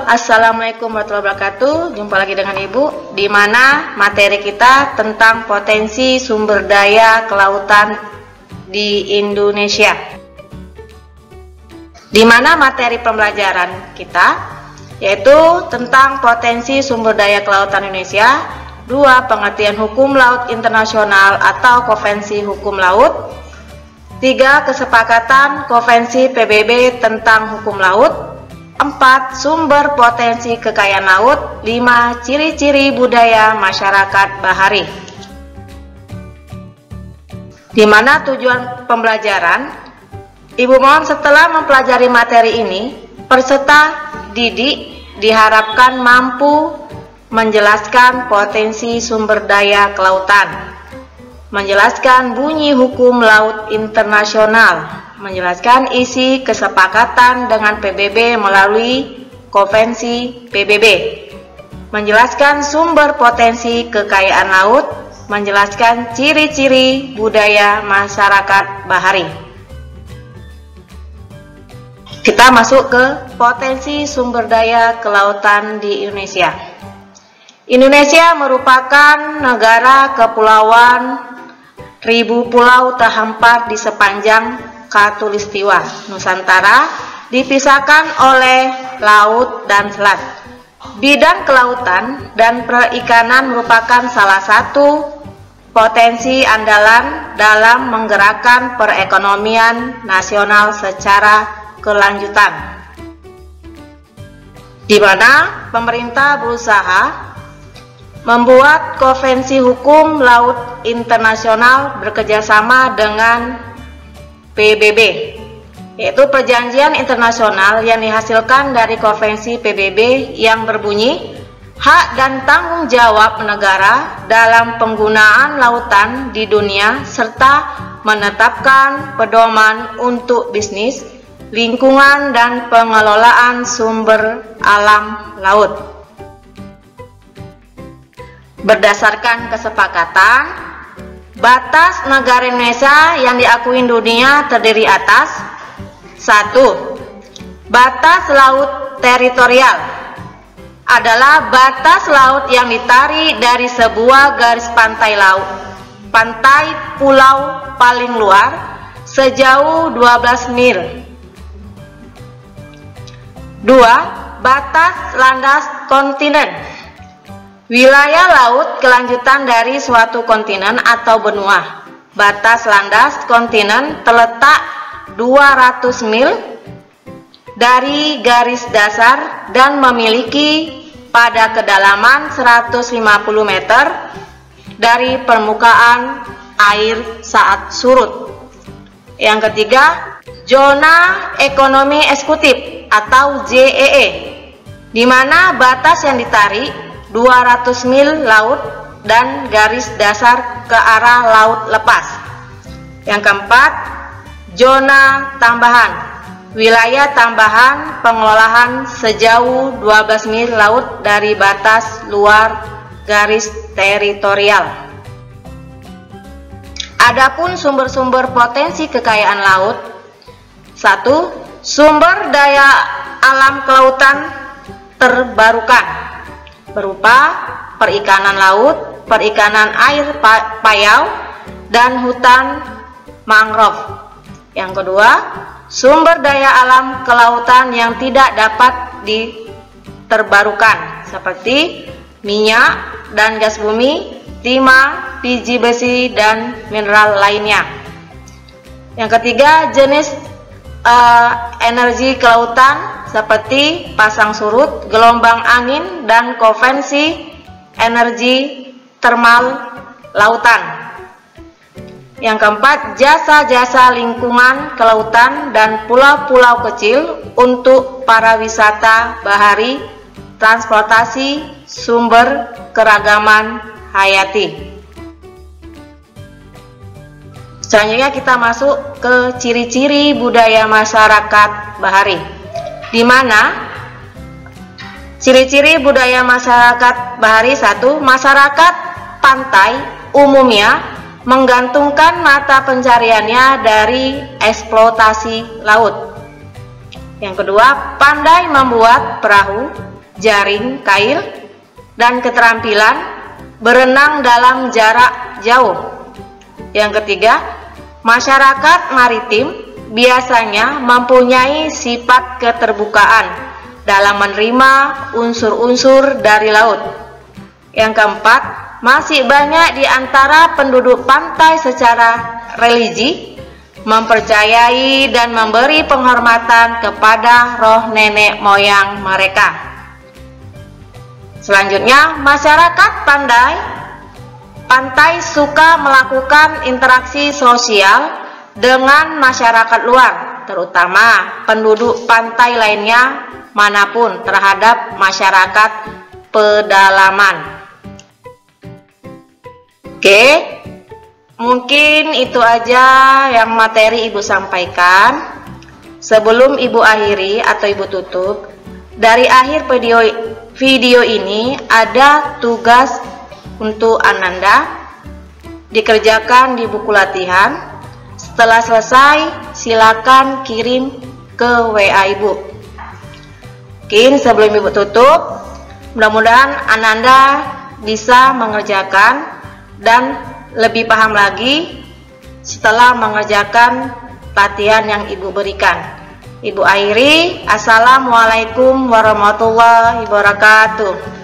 Assalamualaikum warahmatullahi wabarakatuh. Jumpa lagi dengan Ibu, di mana materi kita tentang potensi sumber daya kelautan di Indonesia. Di mana materi pembelajaran kita yaitu tentang potensi sumber daya kelautan Indonesia, 2. Pengertian hukum laut internasional atau konvensi hukum laut, 3. Kesepakatan konvensi PBB tentang hukum laut, 4. Sumber potensi kekayaan laut, 5. Ciri-ciri budaya masyarakat bahari. Di mana tujuan pembelajaran, Ibu mohon setelah mempelajari materi ini, peserta didik diharapkan mampu menjelaskan potensi sumber daya kelautan, menjelaskan bunyi hukum laut internasional, menjelaskan isi kesepakatan dengan PBB melalui konvensi PBB, menjelaskan sumber potensi kekayaan laut, menjelaskan ciri-ciri budaya masyarakat bahari. Kita masuk ke potensi sumber daya kelautan di Indonesia. Indonesia merupakan negara kepulauan, ribu pulau terhampar di sepanjang Khatulistiwa Nusantara, dipisahkan oleh laut dan selat. Bidang kelautan dan perikanan merupakan salah satu potensi andalan dalam menggerakkan perekonomian nasional secara kelanjutan, di mana pemerintah berusaha membuat konvensi hukum laut internasional bekerjasama dengan PBB, yaitu perjanjian internasional yang dihasilkan dari konvensi PBB yang berbunyi hak dan tanggung jawab negara dalam penggunaan lautan di dunia serta menetapkan pedoman untuk bisnis, lingkungan dan pengelolaan sumber alam laut. Berdasarkan kesepakatan, batas negara Indonesia yang diakui dunia terdiri atas 1. Batas laut teritorial adalah batas laut yang ditarik dari sebuah garis pantai laut, pantai pulau paling luar sejauh 12 mil. 2. Batas landas kontinen, wilayah laut kelanjutan dari suatu kontinen atau benua. Batas landas kontinen terletak 200 mil dari garis dasar dan memiliki pada kedalaman 150 meter dari permukaan air saat surut. Yang ketiga, zona ekonomi eksekutif atau ZEE, di mana batas yang ditarik 200 mil laut dan garis dasar ke arah laut lepas. Yang keempat, zona tambahan, wilayah tambahan pengelolaan sejauh 12 mil laut dari batas luar garis teritorial. Adapun sumber-sumber potensi kekayaan laut, 1. Sumber daya alam kelautan terbarukan berupa perikanan laut, perikanan air payau, dan hutan mangrove. Yang kedua, sumber daya alam kelautan yang tidak dapat diterbarukan seperti minyak dan gas bumi, timah, biji besi, dan mineral lainnya. Yang ketiga, jenis energi kelautan seperti pasang surut, gelombang angin, dan konvensi energi termal lautan. Yang keempat, jasa-jasa lingkungan kelautan dan pulau-pulau kecil untuk para wisata bahari, transportasi, sumber keragaman hayati. Selanjutnya kita masuk ke ciri-ciri budaya masyarakat bahari, di mana ciri-ciri budaya masyarakat bahari: 1. Masyarakat pantai umumnya menggantungkan mata pencariannya dari eksploitasi laut. Yang kedua, pandai membuat perahu, jaring kail, dan keterampilan berenang dalam jarak jauh. Yang ketiga, masyarakat maritim biasanya mempunyai sifat keterbukaan dalam menerima unsur-unsur dari laut. Yang keempat, masih banyak di antara penduduk pantai secara religi mempercayai dan memberi penghormatan kepada roh nenek moyang mereka. Selanjutnya, masyarakat pantai suka melakukan interaksi sosial dengan masyarakat luar, terutama penduduk pantai lainnya manapun terhadap masyarakat pedalaman. Oke, mungkin itu aja yang materi Ibu sampaikan. Sebelum Ibu akhiri atau Ibu tutup, dari akhir video ini ada tugas untuk Ananda dikerjakan di buku latihan. Setelah selesai, silakan kirim ke WA Ibu. Mungkin sebelum Ibu tutup, mudah-mudahan Ananda bisa mengerjakan dan lebih paham lagi setelah mengerjakan latihan yang Ibu berikan. Ibu akhiri, Assalamualaikum warahmatullahi wabarakatuh.